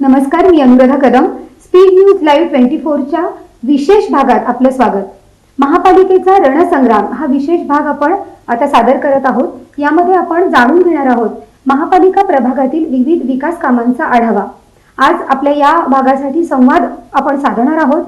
नमस्कार, मी Anuradha Kadam. Speed news live 24च्या विशेष भागात आपलं स्वागत. महापालिकेचा रणसंग्राम हा विशेष भाग आपण आता सादर करत आहोत. यामध्ये आपण जाणून घेणार आहोत महापालिका प्रभागातील विविध विकास कामांचा आढावा. आज आपल्या या भागासाठी संवाद आपण साधणार आहोत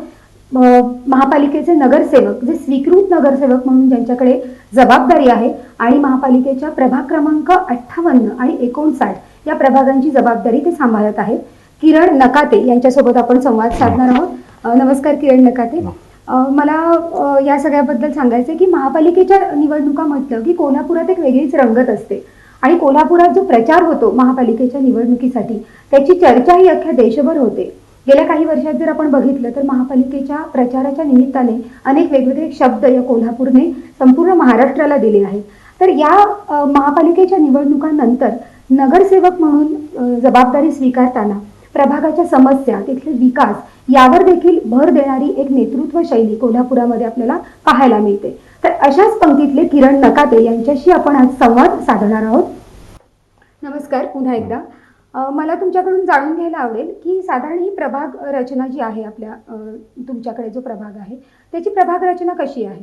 महापालिकेचे नगरसेवक, जे स्वीकृत नगरसेवक म्हणून ज्यांच्याकडे जबाबदारी आहे आणि महापालिकेच्या प्रभाग क्रमांक 58 आणि 59 या प्रभागांची जबाबदारी ते सांभाळत आहेत. किरण नकाते यांच्यासोबत आपण संवाद साधणार आहोत. नमस्कार किरण नकाते. मला या सगळ्याबद्दल सांगायचं की महापालिकेच्या निवडणुका म्हटलं की कोल्हापुरात एक वेगळीच रंगत असते आणि कोल्हापुरात जो प्रचार होतो महापालिकेच्या निवडणुकीसाठी त्याची चर्चा ही अख्ख्या देशभर होते. गेल्या काही वर्षात जर आपण बघितलं तर महापालिकेच्या प्रचाराच्या निमित्ताने अनेक वेगवेगळे शब्द या कोल्हापूरने संपूर्ण महाराष्ट्राला दिले आहेत. तर या महापालिकेच्या निवडणुकांनंतर नगरसेवक म्हणून जबाबदारी स्वीकारताना प्रभागाच्या समस्या, तिथले विकास यावर देखील भर देणारी एक नेतृत्व शैली कोल्हापुरामध्ये आपल्याला पाहायला मिळते. तर अशाच पंक्तीतले किरण नकाते यांच्याशी आपण आज संवाद साधणार आहोत. नमस्कार पुन्हा एकदा. मला तुमच्याकडून जाणून घ्यायला आवडेल की साधारण ही प्रभाग रचना जी आहे आपल्या तुमच्याकडे जो प्रभाग आहे त्याची प्रभाग रचना कशी आहे?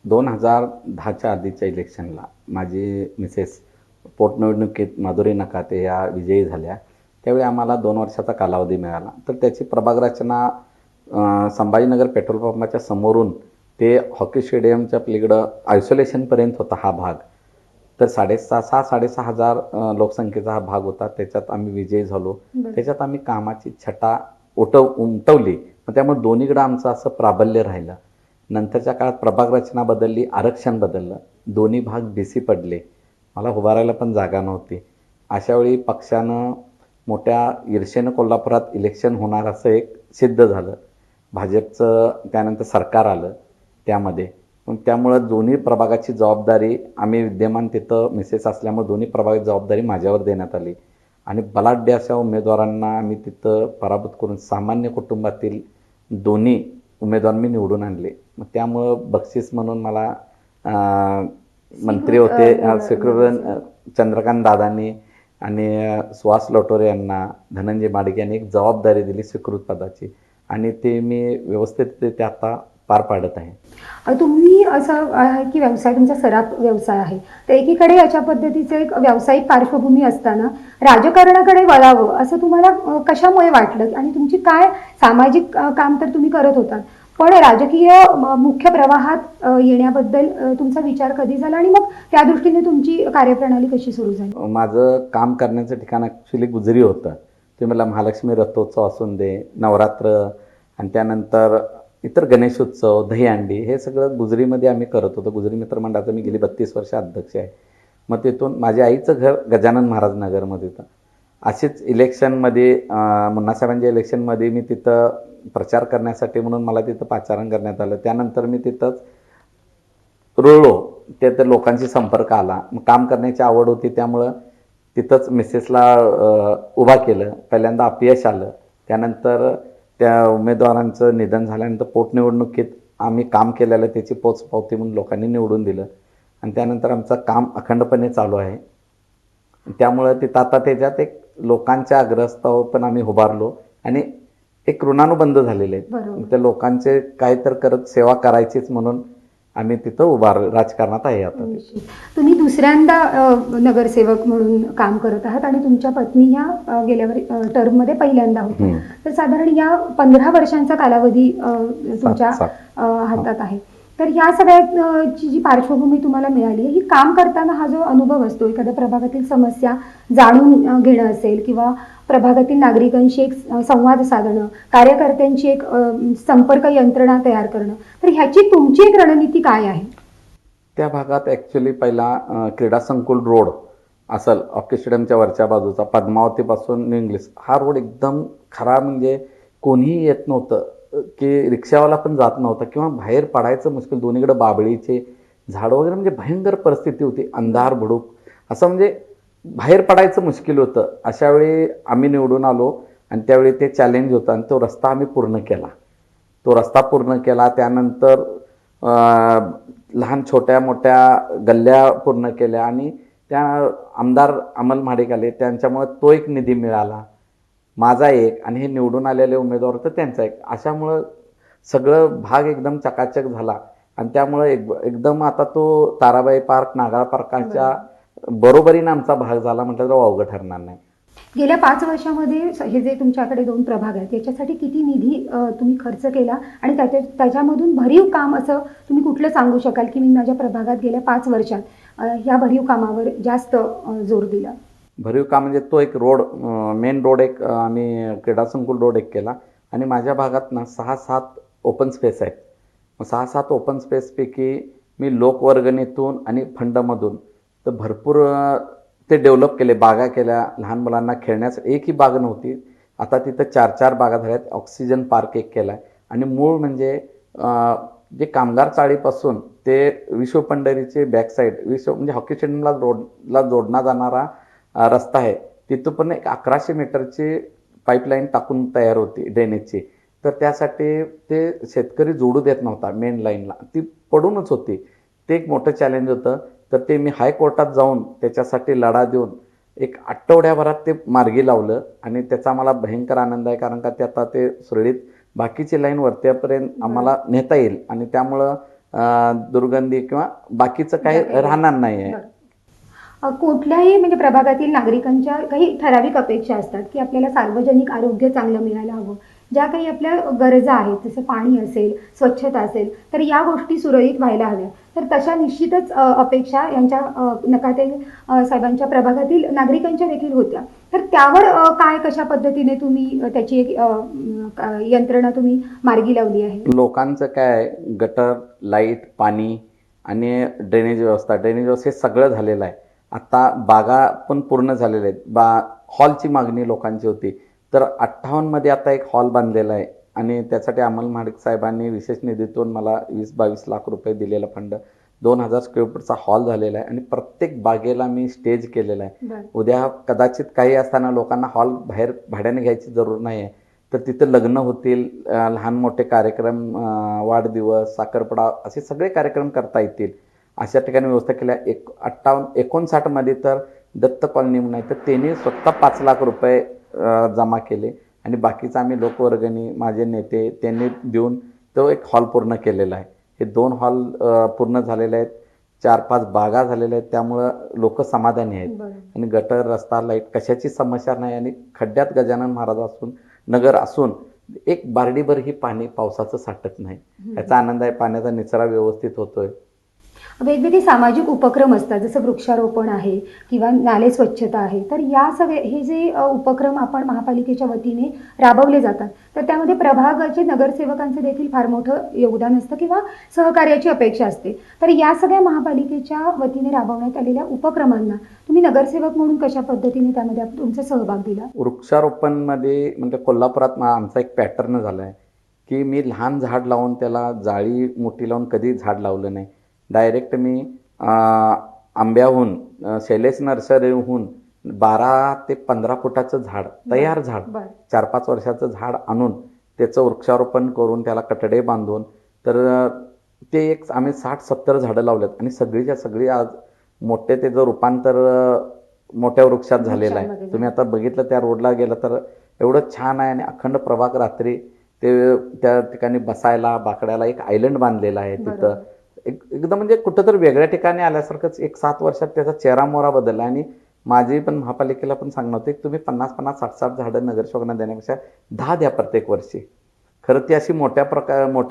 2010च्या आधीच्या इलेक्शनला माझी मिसेस पोटनिवडणुकीत माधुरी नकाते या विजयी झाल्या. त्यावेळी आम्हाला 2 वर्षाचा कालावधी मिळाला. तर त्याची प्रभाग रचना संभाजीनगर पेट्रोल पंपाच्या समोरून ते हॉकी स्टेडियमच्या पलीकडं आयसोलेशनपर्यंत होता हा भाग. तर 6,500 हजार लोकसंख्येचा हा भाग होता. त्याच्यात आम्ही विजयी झालो. त्याच्यात आम्ही कामाची छटा उमटवली. त्यामुळे दोन्हीकडं आमचं असं प्राबल्य राहिलं. नंतरच्या काळात प्रभाग रचना बदलली, आरक्षण बदललं, दोन्ही भाग BC पडले. मला उभारायला पण जागा नव्हती. अशावेळी पक्षानं मोठ्या ईर्षेनं कोल्हापुरात इलेक्शन होणार असं एक सिद्ध झालं. भाजपचं त्यानंतर सरकार आलं त्यामध्ये. त्यामुळं दोन्ही प्रभागाची जबाबदारी आम्ही विद्यमान तिथं मिसेस असल्यामुळे दोन्ही प्रभागाची जबाबदारी माझ्यावर देण्यात आली आणि बलाढ्य अशा उमेदवारांना आम्ही तिथं पराभूत करून सामान्य कुटुंबातील दोन्ही उमेदवार मी निवडून आणले. मग त्यामुळं बक्षीस म्हणून मला मंत्री होते स्वीकृत चंद्रकांत दादांनी आणि सुहास लोटोरे यांना, धनंजय माडगे यांनी एक जबाबदारी दिली स्वीकृत पदाची आणि ते मी व्यवस्थितरित्या आता पार पाडत आहे. तुम्ही असं आहे की व्यवसाय तुमचा सराफ व्यवसाय आहे, तर एकीकडे अशा पद्धतीचं एक व्यावसायिक पार्श्वभूमी असताना राजकारणाकडे वळावं असं तुम्हाला कशामुळे वाटलं आणि तुमची काय सामाजिक काम तर तुम्ही करत होता, पण राजकीय मुख्य प्रवाहात येण्याबद्दल तुमचा विचार कधी झाला आणि मग त्या दृष्टीने तुमची कार्यप्रणाली कशी सुरू झाली? माझं काम करण्याचं ठिकाण ॲक्च्युली गुजरी होतं. ते मला महालक्ष्मी रथोत्सव असून दे, नवरात्र आणि त्यानंतर इतर गणेशोत्सव, दहीहंडी हे सगळं गुजरीमध्ये आम्ही करत होतो. गुजरी मित्रमंडळाचं मी गेली 32 वर्ष अध्यक्ष आहे. मग तिथून माझ्या आईचं घर गजानन महाराज नगरमध्ये होतं. अशीच इलेक्शनमध्ये मुन्नासाहेबांच्या इलेक्शनमध्ये मी तिथं प्रचार करण्यासाठी म्हणून मला तिथं पाचारण करण्यात आलं. त्यानंतर मी तिथंच रुळलो. तर लोकांशी संपर्क आला. मग काम करण्याची आवड होती त्यामुळं तिथंच मिसेसला उभा केलं. पहिल्यांदा अपयश आलं. त्यानंतर त्या उमेदवारांचं निधन झाल्यानंतर पोटनिवडणुकीत आम्ही काम केलेलं त्याची पोचपावती म्हणून लोकांनी निवडून दिलं आणि त्यानंतर आमचं काम अखंडपणे चालू आहे. त्यामुळं तिथं आता त्याच्यात एक लोकांच्या आग्रहास्तव पण आम्ही उभारलो आणि एक ऋणानुबंध झालेले आहेत. त्या लोकांचे काय तर करत सेवा करायचीच म्हणून आम्ही तिथं उभारलो. राजकारणात आहे आता. तुम्ही दुसऱ्यांदा नगरसेवक म्हणून काम करत आहात आणि तुमच्या पत्नी ह्या गेल्या टर्ममध्ये पहिल्यांदा होत्या. तर साधारण या 15 वर्षांचा कालावधी तुमच्या हातात आहे. तर ह्या सगळ्याची जी पार्श्वभूमी तुम्हाला मिळाली, ही काम करताना हा जो अनुभव असतो, एखाद्या प्रभागातील समस्या जाणून घेणं असेल किंवा प्रभागातील नागरिकांशी एक संवाद साधणं, कार्यकर्त्यांची एक संपर्क यंत्रणा तयार करणं, तर ह्याची तुमची एक रणनीती काय आहे? त्या भागात ॲक्च्युली पहिला क्रीडा संकुल रोड असेल, हॉकी स्टेडियमच्या वरच्या बाजूचा पद्मावतीपासून न्यू इंग्लिश हा रोड एकदम खराब, म्हणजे कोणीही येत नव्हतं की रिक्षावाला पण जात नव्हता किंवा बाहेर पडायचं मुश्किल. दोन्हीकडे बाबळीचे झाडं वगैरे, म्हणजे भयंकर परिस्थिती होती. अंधार भुडूक असं, म्हणजे बाहेर पडायचं मुश्किल होतं. अशा वेळी आम्ही निवडून आलो आणि त्यावेळी ते चॅलेंज होतं आणि तो रस्ता आम्ही पूर्ण केला. त्यानंतर लहान छोट्या मोठ्या गल्ल्या पूर्ण केल्या आणि त्या आमदार अमल महाडिक आले, त्यांच्यामुळे तो एक निधी मिळाला माझा एक आणि हे निवडून आलेले उमेदवार तर त्यांचा एक, अशामुळं सगळं भाग एकदम चकाचक झाला आणि त्यामुळं एकदम आता तो ताराबाई पार्क, नागाळ पार्काच्या बरोबरीने आमचा भाग झाला म्हटलं तर अवघड ठरणार नाही. गेल्या 5 वर्षामध्ये हे जे तुमच्याकडे 2 प्रभाग आहेत याच्यासाठी किती निधी तुम्ही खर्च केला आणि त्याच्यामधून भरीव काम असं तुम्ही कुठलं सांगू शकाल की मी माझ्या प्रभागात गेल्या 5 वर्षात ह्या भरीव कामावर जास्त जोर दिला? भरीव काम म्हणजे तो एक रोड, मेन रोड एक आम्ही क्रीडा संकुल रोड एक केला आणि माझ्या भागात ना 6-7 ओपन स्पेस आहेत. 6-7 ओपन स्पेसपैकी मी लोकवर्गणीतून आणि फंडमधून तर भरपूर ते डेव्हलप केले, बागा केल्या. लहान मुलांना खेळण्यास एकही बाग नव्हती, आता तिथं 4-4 बागा झाल्यात. ऑक्सिजन पार्क एक केला आहे आणि मूळ म्हणजे जे कामगार चाळीपासून ते विश्व पंढरीचे बॅकसाईड, म्हणजे हॉकी स्टेडियमला जोडला जाणारा रस्ता आहे, तिथं पण एक 1100 मीटरची पाईपलाईन टाकून तयार होती ड्रेनेजची. तर त्यासाठी ते शेतकरी जोडू देत नव्हता मेन लाईनला, ती पडूनच होती. ते एक मोठं चॅलेंज होतं. तर ते मी हायकोर्टात जाऊन त्याच्यासाठी लढा देऊन एक आठवड्याभरात ते मार्गी लावलं आणि त्याचा मला भयंकर आनंद आहे, कारण का ते आता ते सुरळीत बाकीची लाईन वरत्यापर्यंत आम्हाला नेता येईल आणि त्यामुळं दुर्गंधी किंवा बाकीचं काही राहणार नाही आहे. कुठल्याही म्हणजे प्रभागातील नागरिकांच्या काही ठराविक अपेक्षा असतात की आपल्याला सार्वजनिक आरोग्य चांगलं मिळायला हवं, ज्या काही आपल्या गरजा आहेत जसं पाणी असेल, स्वच्छता असेल, तर या गोष्टी सुरळीत व्हायला हव्या. तर तशा निश्चितच अपेक्षा यांच्या नकाते साहेबांच्या प्रभागातील नागरिकांच्या देखील होत्या. तर त्यावर काय कशा पद्धतीने तुम्ही त्याची एक यंत्रणा तुम्ही मार्गी लावली आहे? लोकांचं काय आहे, गटर, लाईट, पाणी आणि ड्रेनेज व्यवस्था हे सगळं झालेलं आहे. आता बागा पण पूर्ण झालेल्या आहेत. हॉलची मागणी लोकांची होती, तर 58 मध्ये आता एक हॉल बांधलेला आहे आणि त्यासाठी अमल महाडिक साहेबांनी विशेष निधीतून मला 20-22 लाख रुपये दिलेला फंड. 2000 स्क्वेअर फूटचा हॉल झालेला आहे आणि प्रत्येक बागेला मी स्टेज केलेला आहे. उद्या कदाचित काही असताना लोकांना हॉल बाहेर भाड्याने घ्यायची जरूर नाही आहे, तर तिथं लग्न होतील, लहान मोठे कार्यक्रम, वाढदिवस, साखरपुडा असे सगळे कार्यक्रम करता येतील अशा ठिकाणी व्यवस्था केल्या. 59 मध्ये तर दत्त कॉलनी म्हणून आहे, तर त्यांनी स्वतः 5 लाख रुपये जमा केले आणि बाकीचं आम्ही लोकवर्गणी, माझे नेते त्यांनी देऊन तो एक हॉल पूर्ण केलेला आहे. हे 2 हॉल पूर्ण झालेले आहेत, 4-5 बागा झालेल्या आहेत, त्यामुळं लोक समाधानी आहेत. आणि गटर, रस्ता, लाईट कशाची समस्या नाही आणि खड्ड्यात गजानन महाराज असून, नगर असून एक बारडीभर ही पाणी पावसाचं साठत नाही, याचा आनंद आहे. पाण्याचा निचरा व्यवस्थित होतोय. वेगवेगळे सामाजिक उपक्रम असतात जसं वृक्षारोपण आहे किंवा नाले स्वच्छता आहे, तर या सगळे हे जे उपक्रम आपण महापालिकेच्या वतीने राबवले जातात, तर त्यामध्ये प्रभागाचे नगरसेवकांचे देखील फार मोठं योगदान असतं किंवा सहकार्याची अपेक्षा असते. तर या सगळ्या महापालिकेच्या वतीने राबवण्यात आलेल्या उपक्रमांना तुम्ही नगरसेवक म्हणून कशा पद्धतीने त्यामध्ये तुमचा सहभाग दिला? वृक्षारोपणमध्ये म्हणजे कोल्हापुरात आमचा एक पॅटर्न झाला आहे की मी लहान झाड लावून त्याला जाळी मोठी लावून कधी झाड लावलं नाही. डायरेक्ट मी आंब्याहून, शैलेश नर्सरीहून 12 ते 15 फुटाचं झाड, तयार झाड, 4-5 वर्षाचं झाड आणून त्याचं वृक्षारोपण करून त्याला कटडे बांधून, तर ते एक आम्ही 60-70 झाडं लावलेत आणि सगळीच्या सगळी आज मोठे त्याचं रूपांतर मोठ्या वृक्षात झालेलं आहे. तुम्ही आता बघितलं त्या रोडला गेलं तर एवढं छान आहे आणि अखंड प्रभाग रात्री ते त्या ठिकाणी बसायला, बाकड्याला एक आयलंड बांधलेला आहे तिथं. एकदम म्हणजे कुठंतरी वेगळ्या ठिकाणी आल्यासारखंच. एक 7 वर्षात त्याचा चेहरा मोहरा बदलला आणि माझी पण महापालिकेला पण सांगणं होतं की तुम्ही 50-50, 60-60 झाडं नगरसेवकांना देण्यापेक्षा 10 द्या प्रत्येक वर्षी. खरं ती अशी मोठ्या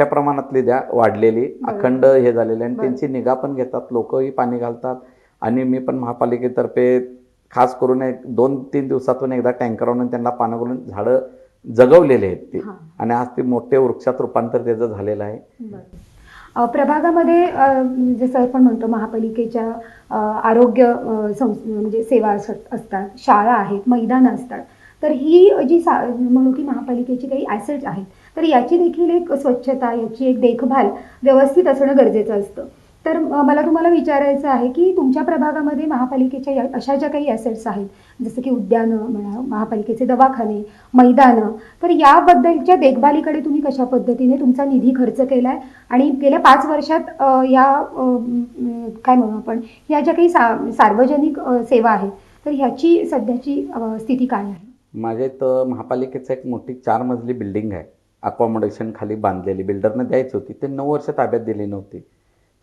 प्रमाणातली द्या, वाढलेली, अखंड हे झालेली, आणि त्यांची निगा पण घेतात, लोकही पाणी घालतात. आणि मी पण महापालिकेतर्फे खास करून 2-3 दिवसातून एकदा टँकर आणून त्यांना पाणी घालून झाडं जगवलेले आहेत ते, आणि आज ते मोठे वृक्षात रूपांतर त्याचं झालेलं आहे. प्रभागामध्ये जसं आपण म्हणतो महापालिकेच्या आरोग्य म्हणजे सेवा असतात, शाळा आहेत, मैदानं असतात, तर ही जी म्हणू की महापालिकेची काही ॲसेट्स आहेत, तर याची देखील एक स्वच्छता, याची एक देखभाल व्यवस्थित असणं गरजेचं असतं. तर मला तुम्हाला विचारायचं आहे की तुमच्या प्रभागामध्ये महापालिकेच्या अशा ज्या काही ॲसेट्स आहेत, जसं की उद्यानं म्हणा, महापालिकेचे दवाखाने, मैदानं, तर याबद्दलच्या देखभालीकडे तुम्ही कशा पद्धतीने तुमचा निधी खर्च केला आहे आणि गेल्या 5 वर्षात या काय म्हणू आपण, या ज्या काही सार्वजनिक सेवा आहेत, तर ह्याची सध्याची स्थिती काय आहे? माझ्या इथं महापालिकेचं एक मोठी 4 मजली बिल्डिंग आहे. अकोमोडेशन खाली बांधलेली बिल्डरनं द्यायची होती. ते 9 वर्ष ताब्यात दिली नव्हती.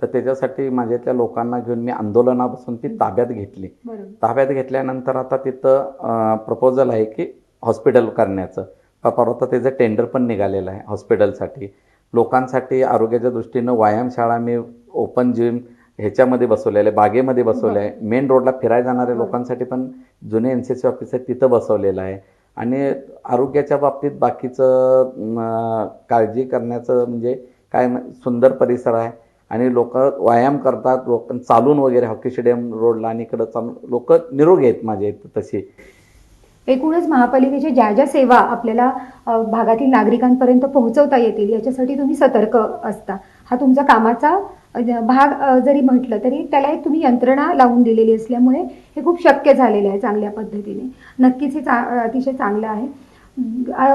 तर त्याच्यासाठी माझ्या इथल्या लोकांना घेऊन मी आंदोलनापासून ती ताब्यात घेतली. बरोबर. ताब्यात घेतल्यानंतर आता तिथं प्रपोजल आहे की हॉस्पिटल करण्याचं. परवा आता त्याचं टेंडर पण निघालेलं आहे हॉस्पिटलसाठी. लोकांसाठी आरोग्याच्या दृष्टीनं व्यायामशाळा मी ओपन जिम ह्याच्यामध्ये बसवलेलं आहे, बागेमध्ये बसवलं आहे. मेन रोडला फिरायला जाणाऱ्या लोकांसाठी पण जुने NCC ऑफिस आहे तिथं बसवलेलं आहे. आणि आरोग्याच्या बाबतीत बाकीचं काळजी करण्याचं म्हणजे काय सुंदर परिसर आहे. आणि लोक व्यायाम करतात, लोक चालून वगैरे हॉकी स्टेडियम रोडला आणि इकडं चालून लोक निरोगी आहेत माझ्या इथं तशी. एकूणच महापालिकेच्या ज्या ज्या सेवा आपल्याला भागातील नागरिकांपर्यंत पोहोचवता येतील याच्यासाठी तुम्ही सतर्क असता. हा तुमचा कामाचा भाग जरी म्हटलं तरी त्याला एक तुम्ही यंत्रणा लावून दिलेली असल्यामुळे हे खूप शक्य झालेलं आहे चांगल्या पद्धतीने. नक्कीच हे अतिशय चांगलं आहे.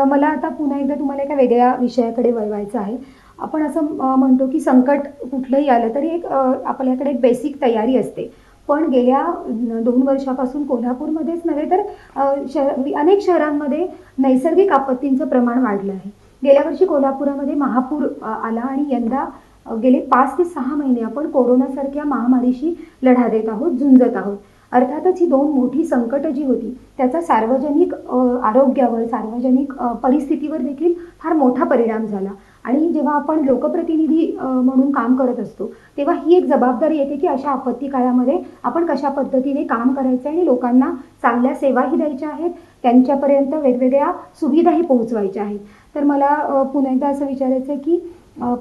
मला आता पुन्हा एकदा तुम्हाला एका वेगळ्या विषयाकडे वळवायचं आहे. आपण असं म्हणतो की संकट कुठलंही आलं तरी एक आपल्याकडे एक बेसिक तयारी असते. पण गेल्या 2 वर्षापासून कोल्हापूरमध्येच नव्हे तर अनेक शहरांमध्ये नैसर्गिक आपत्तींचं प्रमाण वाढलं आहे. गेल्या वर्षी कोल्हापुरामध्ये महापूर आला आणि यंदा गेले 5 ते 6 महिने आपण कोरोनासारख्या महामारीशी लढा देत आहोत, झुंजत आहोत. अर्थातच ही 2 मोठी संकटं जी होती त्याचा सार्वजनिक आरोग्यावर, सार्वजनिक परिस्थितीवर देखील फार मोठा परिणाम झाला. आणि जेव्हा आपण लोकप्रतिनिधी म्हणून काम करत असतो तेव्हा ही एक जबाबदारी येते की अशा आपत्ती काळामध्ये आपण कशा पद्धतीने काम करायचं आणि लोकांना चांगल्या सेवाही द्यायच्या आहेत, त्यांच्यापर्यंत वेगवेगळ्या सुविधाही पोहोचवायच्या आहेत. तर मला पुन्हा एकदा असं विचारायचं आहे की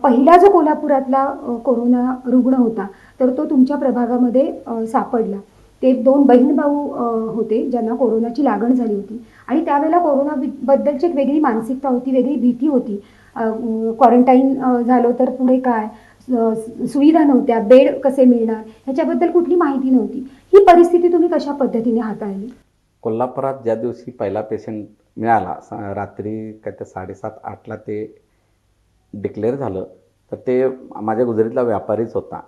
पहिला जो कोल्हापुरातला कोरोना रुग्ण होता तर तो तुमच्या प्रभागामध्ये सापडला. ते 2 बहीण भाऊ होते ज्यांना कोरोनाची लागण झाली होती आणि त्यावेळेला कोरोनाबद्दलची एक वेगळी मानसिकता होती, वेगळी भीती होती. क्वारंटाईन झालो तर पुढे काय, सुविधा नव्हत्या, बेड कसे मिळणार ह्याच्याबद्दल कुठली माहिती नव्हती. ही परिस्थिती तुम्ही कशा पद्धतीने हाताळली? कोल्हापुरात ज्या दिवशी पहिला पेशंट मिळाला रात्री काय ते 7:30-8ला ते डिक्लेअर झालं. तर ते माझ्या गुजरीतला व्यापारीच होता.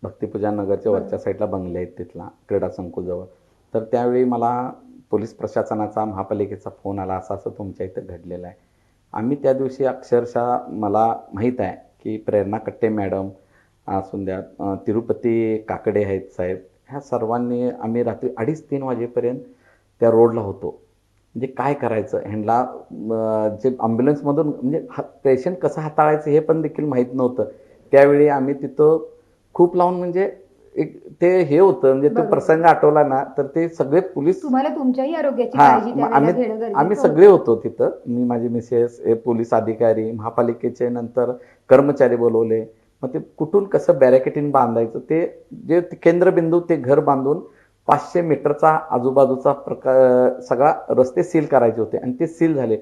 भक्तिपूजा नगरच्या वरच्या साईडला बंगले आहेत तिथला क्रीडा संकुलजवळ. तर त्यावेळी मला पोलीस प्रशासनाचा महापालिकेचा फोन आला, असं असं तुमच्या इथं घडलेलं आहे. आम्ही त्या दिवशी अक्षरशः मला माहीत आहे की प्रेरणा कट्टे मॅडम असून द्या, तिरुपती काकडे आहेत साहेब, ह्या सर्वांनी आम्ही रात्री 2:30-3 वाजेपर्यंत त्या रोडला होतो. म्हणजे काय करायचं ह्यांना, जे ॲम्ब्युलन्समधून म्हणजे पेशंट कसं हाताळायचं हे पण देखील माहीत नव्हतं. त्यावेळी आम्ही तिथं खूप लावून म्हणजे एक ते हे होतं म्हणजे तो प्रसंग आठवला ना तर ते सगळे पोलीस, तुम्हाला तुमच्याही आरोग्याची काळजी त्यावेळेला घेणं आम्ही गरजेचं सगळे होतो तिथं. मी, माझी मिसेस, पोलीस अधिकारी, महापालिकेचे नंतर कर्मचारी बोलवले. मग ते कुठून कसं बॅरिकेटिंग बांधायचं ते जे केंद्रबिंदू ते घर बांधून 500 मीटरचा आजूबाजूचा सगळा रस्ते सील करायचे होते आणि ते सील झाले.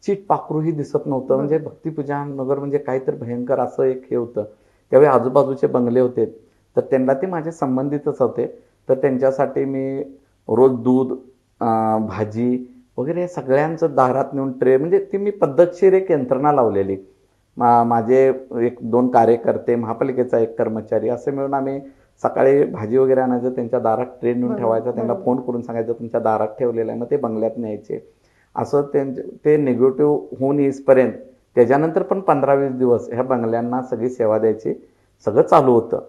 चीट पाखरूही दिसत नव्हतं. म्हणजे भक्तिपूजा नगर म्हणजे काहीतरी भयंकर असं एक हे होतं. त्यावेळी आजूबाजूचे बंगले होते तर त्यांना ते माझे संबंधितच होते. तर त्यांच्यासाठी मी रोज दूध, भाजी वगैरे सगळ्यांचं दारात नेऊन ट्रे, म्हणजे ती मी पद्धतशीर एक यंत्रणा लावलेली. माझे 1-2 कार्यकर्ते, महापालिकेचा एक कर्मचारी असे मिळून आम्ही सकाळी भाजी वगैरे आणायचं, त्यांच्या दारात ट्रे नेऊन ठेवायचा, त्यांना फोन करून सांगायचं तुमच्या दारात ठेवलेलं आहे, मग ते बंगल्यात न्यायचे. असं ते निगेटिव्ह होऊन येईपर्यंत त्याच्यानंतर पण 15-20 दिवस ह्या बंगल्यांना सगळी सेवा द्यायची, सगळं चालू होतं.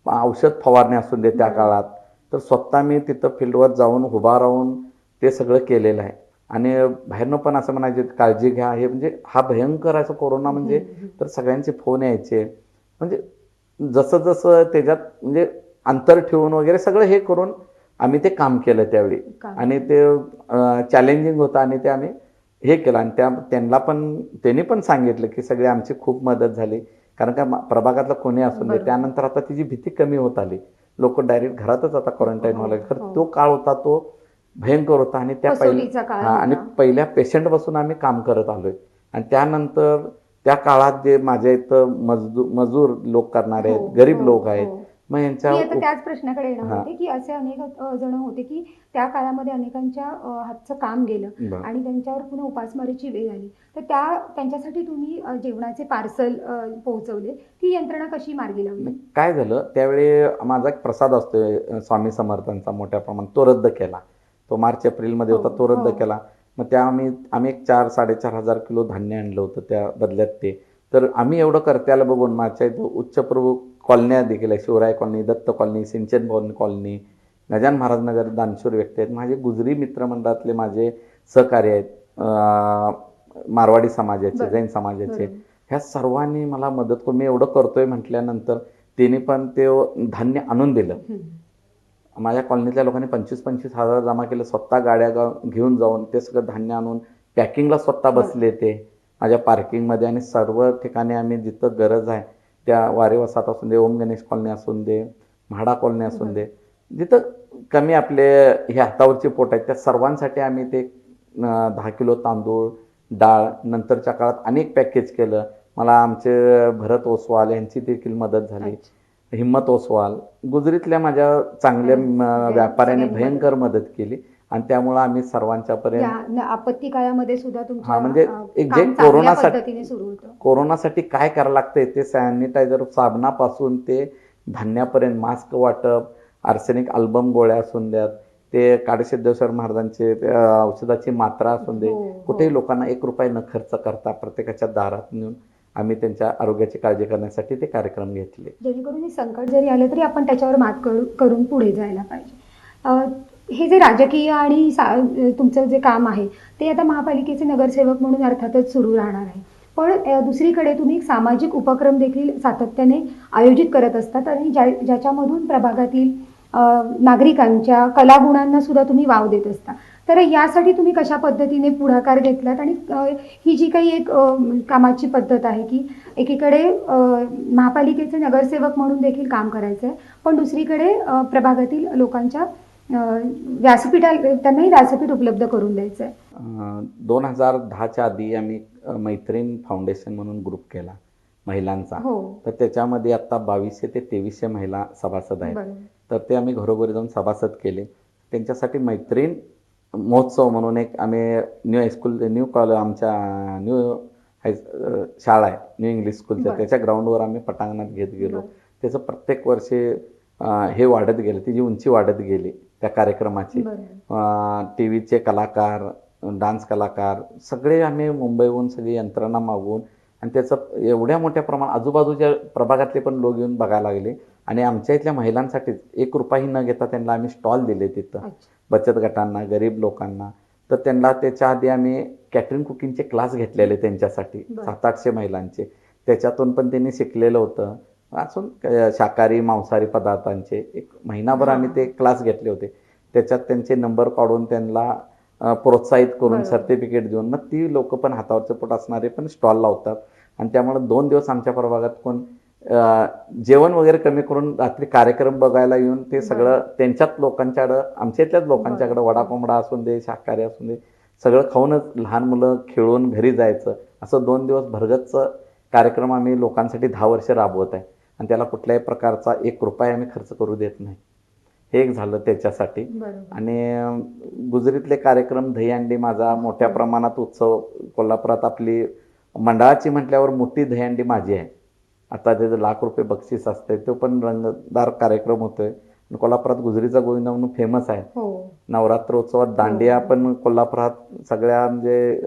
औषध फवारणी असून दे त्या काळात, तर स्वतः मी तिथं फील्डवर जाऊन उभा राहून ते सगळं केलेलं आहे. आणि बाहेरनं पण असं म्हणायचे काळजी घ्या, हे म्हणजे हा भयंकर असं कोरोना म्हणजे, तर सगळ्यांचे फोन यायचे. म्हणजे जसं जसं त्याच्यात म्हणजे अंतर ठेवून वगैरे सगळं हे करून आम्ही ते काम केलं त्यावेळी. आणि ते चॅलेंजिंग होतं आणि ते आम्ही हे केलं. आणि त्यांनी पण सांगितलं की सगळे आमची खूप मदत झाली. कारण का प्रभागातला कोणी असून दे, त्यानंतर आता तिची भीती कमी होत आली. लोक डायरेक्ट घरातच आता क्वारंटाईन व्हायला लागले. तर तो काळ होता तो भयंकर होता. आणि त्या पहिल्या पेशंटपासून आम्ही काम करत आलोय. आणि त्यानंतर त्या काळात जे माझ्या इथं मजूर लोक करणारे आहेत, गरीब लोक आहेत, मग यांच्या त्याच प्रश्नाकडे येणार होते की असे अनेक जण होते की त्या काळामध्ये अनेकांच्या हातचं काम गेलं आणि त्यांच्यावर पुन्हा उपासमारीची वेळ आली. तर त्यांच्यासाठी तुम्ही जेवणाचे पार्सल पोहोचवले, ती यंत्रणा कशी मार्गी लावली? काय झालं त्यावेळी, माझा एक प्रसाद असतोय स्वामी समर्थांचा मोठ्या प्रमाणात, तो रद्द केला. तो मार्च-एप्रिलमध्ये होता, तो रद्द केला. मग त्या आम्ही एक 4-4.5 किलो धान्य आणलं होतं त्या बदल्यात ते. तर आम्ही एवढं करत्याला बघून माझ्या इथं उच्चप्रभू कॉलन्या देखील आहे. शिवराय कॉलनी, दत्त कॉलनी, सिंचन भवन कॉलनी, गजानन महाराज नगर, दानशूर व्यक्ती आहेत. माझे गुजरी मित्रमंडळातले माझे सहकारी आहेत. मारवाडी समाजाचे, बरं. जैन समाजाचे. बरोबर. ह्या सर्वांनी मला मदत करून मी एवढं करतोय म्हटल्यानंतर त्यांनी पण ते धान्य आणून दिलं. माझ्या कॉलनीतल्या लोकांनी 25,000 जमा केले. स्वतः गाड्या घेऊन जाऊन ते सगळं धान्य आणून पॅकिंगला स्वतः बसले ते माझ्या पार्किंगमध्ये. आणि सर्व ठिकाणी आम्ही जिथं गरज आहे त्या वारे वसाहत असून दे, ओम गणेश कॉलनी असून दे, म्हाडा कॉलनी असून दे, जिथं कमी आपले हे हातावरचे पोट आहेत त्या सर्वांसाठी आम्ही ते 10 किलो तांदूळ, डाळ, नंतरच्या काळात अनेक पॅकेज केलं. मला आमचे भरत ओसवाल यांची देखील मदत झाली. हिम्मत ओसवाल, गुजरीतल्या माझ्या चांगल्या व्यापाऱ्याने भयंकर मदत केली. आणि त्यामुळं आम्ही सर्वांच्या पर्यंत आपत्ती काळामध्ये सुद्धा तुमच्या म्हणजे एक जे काम चांगल्या कोरोनासाठी पद्धतीने सुरू होतं. कोरोनासाठी काय करावं लागतंय ते सॅनिटायझर साबणापासून ते धान्यापर्यंत, मास्क वाटप, आर्सेनिक अल्बम गोळ्या असून द्यात, ते काडसिद्धेश्वर महाराजांचे औषधाची मात्रा असून दे, कुठेही लोकांना 1 रुपया न खर्च करता प्रत्येकाच्या दारात नेऊन आम्ही त्यांच्या आरोग्याची काळजी करण्यासाठी ते कार्यक्रम घेतले. जेणेकरून हे संकट जरी आलं तरी आपण त्याच्यावर मात करून पुढे जायला पाहिजे. हे जे राजकीय आणि तुमचं जे काम आहे ते आता महापालिकेचे नगरसेवक म्हणून अर्थातच सुरू राहणार आहे. पण दुसरीकडे तुम्ही एक सामाजिक उपक्रम देखील सातत्याने आयोजित करत असतात आणि ज्याच्यामधून प्रभागातील नागरिकांच्या कलागुणांना सुद्धा तुम्ही वाव देत असता. तर यासाठी तुम्ही कशा पद्धतीने पुढाकार घेतलात आणि ही जी काही एक कामाची पद्धत आहे की एकीकडे महापालिकेचे नगरसेवक म्हणून देखील काम करायचं आहे, पण दुसरीकडे प्रभागातील लोकांच्या त्यांनाही व्यासपीठ उपलब्ध करून द्यायचं आहे. 2010च्या आधी आम्ही मैत्रीण फाउंडेशन म्हणून ग्रुप केला महिलांचा. तर त्याच्यामध्ये आता 2200 ते 2300 महिला सभासद आहेत. तर ते आम्ही घरोघरी जाऊन सभासद केले. त्यांच्यासाठी मैत्रीण महोत्सव म्हणून एक आम्ही न्यू हायस्कूल आमच्या न्यू शाळा आहे न्यू इंग्लिश स्कूलच्या, त्याच्या ग्राउंडवर आम्ही पटांगणात घेत गेलो. त्याचं प्रत्येक वर्षी हे वाढत गेलं, त्याची उंची वाढत गेली त्या कार्यक्रमाची. टी व्हीचे कलाकार, डान्स कलाकार सगळे आम्ही मुंबईहून सगळी यंत्रणा मागवून आणि त्याचं एवढ्या मोठ्या प्रमाणात आजूबाजूच्या प्रभागातले पण लोक येऊन बघायला लागले. आणि आमच्या इथल्या महिलांसाठीच 1 रुपयाही न घेता त्यांना आम्ही स्टॉल दिले तिथं, बचत गटांना, गरीब लोकांना. तर त्यांना त्याच्या आधी आम्ही कॅटरिंग कुकिंगचे क्लास घेतलेले त्यांच्यासाठी 700-800 महिलांचे. त्याच्यातून पण त्यांनी शिकलेलं होतं. असून शाकाहारी मांसाहारी पदार्थांचे एक महिनाभर आम्ही ते क्लास घेतले होते. त्याच्यात त्यांचे नंबर काढून त्यांना प्रोत्साहित करून सर्टिफिकेट देऊन मग ती लोक पण हातावरचं पोट असणारे पण स्टॉल लावतात. आणि त्यामुळे 2 दिवस आमच्या प्रभागात कोण जेवण वगैरे कमी करून रात्री कार्यक्रम बघायला येऊन ते सगळं त्यांच्याच लोकांच्याकडं, आमच्या इथल्याच लोकांच्याकडं वडा कोंबडा असून दे, शाकाहारी असून दे, सगळं खाऊनच लहान मुलं खेळून घरी जायचं. असं 2 दिवस भरगच्च कार्यक्रम आम्ही लोकांसाठी 10 वर्ष राबवत आहे. आणि त्याला कुठल्याही प्रकारचा 1 रुपया आम्ही खर्च करू देत नाही. हे एक झालं त्याच्यासाठी. आणि गुजरीतले कार्यक्रम, दहीहंडी माझा मोठ्या प्रमाणात उत्सव कोल्हापुरात आपली मंडळाची म्हटल्यावर मोठी दहीहंडी माझी आहे. आता त्याचं ₹1,00,000 बक्षीस असते, तो पण रंगतदार कार्यक्रम होतोय. कोल्हापुरात गुजरीचा गोविंदा म्हणून फेमस आहे. नवरात्र उत्सवात दांडिया पण कोल्हापुरात सगळ्या म्हणजे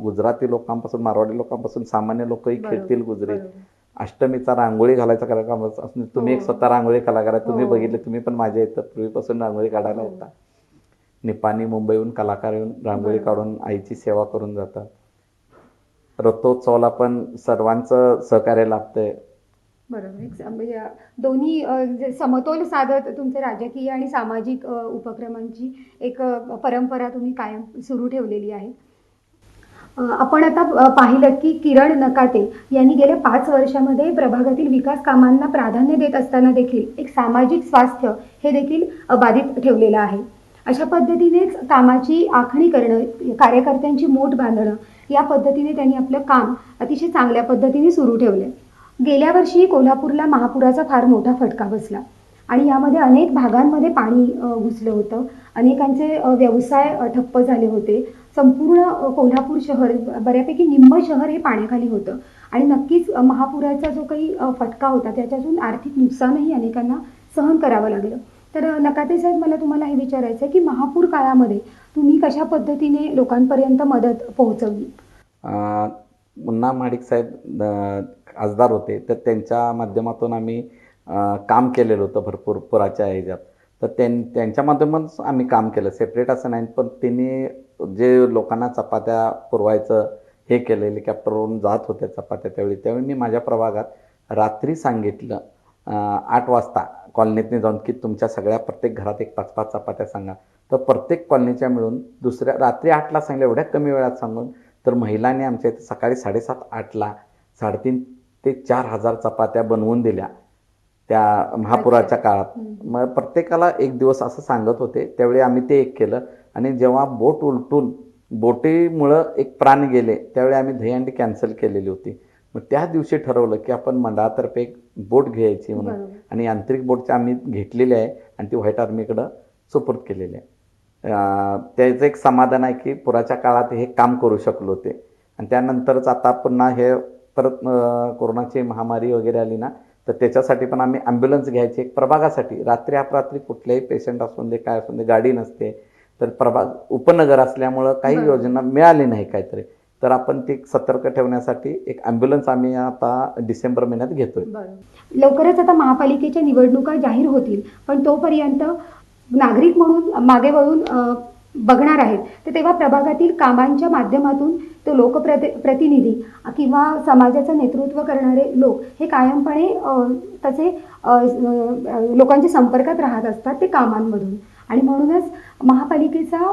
गुजराती लोकांपासून, मारवाडी लोकांपासून सामान्य लोकही खेळतील गुजरीत. अष्टमीचा रांगोळी घालायचा कार्यक्रम असून तुम्ही एक स्वतः रांगोळी कलाकार आहे, तुम्ही बघितले, तुम्ही पण माझ्या इथं पूर्वीपासून रांगोळी काढायला येतात. निपाणी मुंबईहून कलाकार येऊन रांगोळी काढून आईची सेवा करून जातात. रथोत्सवाला पण सर्वांचं सहकार्य लाभतंय. बरोबर. म्हणजे दोन्ही समतोल साधत तुमचे राजकीय आणि सामाजिक उपक्रमांची एक परंपरा तुम्ही कायम सुरू ठेवलेली आहे. आपण आता पाहिलं की किरण नकाते यांनी गेल्या 5 वर्षामध्ये प्रभागातील विकास कामांना प्राधान्य देत असताना देखील एक सामाजिक स्वास्थ्य हे देखील बाधित ठेवलेलं आहे. अशा पद्धतीनेच कामाची आखणी करणं, कार्यकर्त्यांची मोठ बांधणं, या पद्धतीने त्यांनी आपलं काम अतिशय चांगल्या पद्धतीने सुरू ठेवले. गेल्या वर्षी कोल्हापूरला महापुराचा फार मोठा फटका बसला आणि यामध्ये अनेक भागांमध्ये पाणी घुसलं होतं. अनेकांचे व्यवसाय ठप्प झाले होते. संपूर्ण कोल्हापूर शहर, बऱ्यापैकी निम्म शहर हे पाण्याखाली होतं. आणि नक्कीच महापुराचा जो काही फटका होता त्याच्यातून आर्थिक नुकसानही अनेकांना सहन करावं लागलं. तर नकाते साहेब, मला तुम्हाला हे विचारायचं आहे की महापूर काळामध्ये तुम्ही कशा पद्धतीने लोकांपर्यंत मदत पोहोचवली? मुन्ना महाडिक साहेब खासदार होते, तर त्यांच्या माध्यमातून आम्ही काम केलेलं होतं भरपूर पुराच्या ह्याच्यात. तर त्यांच्या माध्यमातूनच आम्ही काम केलं, सेपरेट असं नाही. पण त्यांनी जे लोकांना चपात्या पुरवायचं हे केलं, हेलिकॉप्टरवरून जात होत्या चपात्या त्यावेळी मी माझ्या प्रभागात रात्री सांगितलं 8 वाजता कॉलनीतने जाऊन की तुमच्या सगळ्या प्रत्येक घरात एक 5-5 चपात्या सांगा. तर प्रत्येक कॉलनीच्या मिळून दुसऱ्या रात्री 8ला सांगलं, एवढ्या कमी वेळात सांगून तर महिलांनी आमच्या इथे सकाळी 7:30-8ला 3,500 ते 4,000 चपात्या बनवून दिल्या त्या महापुराच्या काळात. मग प्रत्येकाला एक दिवस असं सांगत होते, त्यावेळी आम्ही ते एक केलं. आणि जेव्हा बोट उलटून बोटीमुळं एक प्राण गेले, त्यावेळी आम्ही दहीहंडी कॅन्सल केलेली होती. मग त्या दिवशी ठरवलं की आपण मंडळातर्फे एक बोट घ्यायची म्हणून, बरोबर. आणि यांत्रिक बोटची आम्ही घेतलेली आहे आणि ती व्हाईट आर्मीकडं सुपूर्द केलेली आहे. त्याचं एक समाधान आहे की पुराच्या काळात हे काम करू शकलो होते. आणि त्यानंतरच आता पुन्हा हे परत कोरोनाची महामारी वगैरे आली ना, तर त्याच्यासाठी पण आम्ही ॲम्ब्युलन्स घ्यायची एक प्रभागासाठी. रात्री अपरात्री कुठल्याही पेशंट असून दे काय असून दे, गाडी नसते, तर प्रभाग उपनगर असल्यामुळं काही बरोबर. योजना मिळाली नाही काहीतरी, तर आपण ती सतर्क ठेवण्यासाठी एक ॲम्ब्युलन्स आम्ही आता डिसेंबर महिन्यात घेतोय. बरं. लवकरच आता महापालिकेच्या निवडणुका जाहीर होतील, पण तोपर्यंत नागरिक म्हणून मागे वळून बघणार आहेत. तर तेव्हा प्रभागातील कामांच्या माध्यमातून तो प्रतिनिधी किंवा समाजाचं नेतृत्व करणारे लोक हे कायमपणे तसे लोकांच्या संपर्कात राहत असतात ते कामांमधून. आणि म्हणूनच महापालिकेचा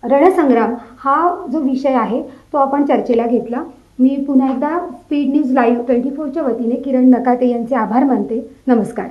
रणसंग्राम हा जो विषय आहे तो आपण चर्चेला घेतला. मी पुन्हा एकदा स्पीड न्यूज लाईव्ह 24च्या वतीने किरण नकाते यांचे आभार मानते. नमस्कार.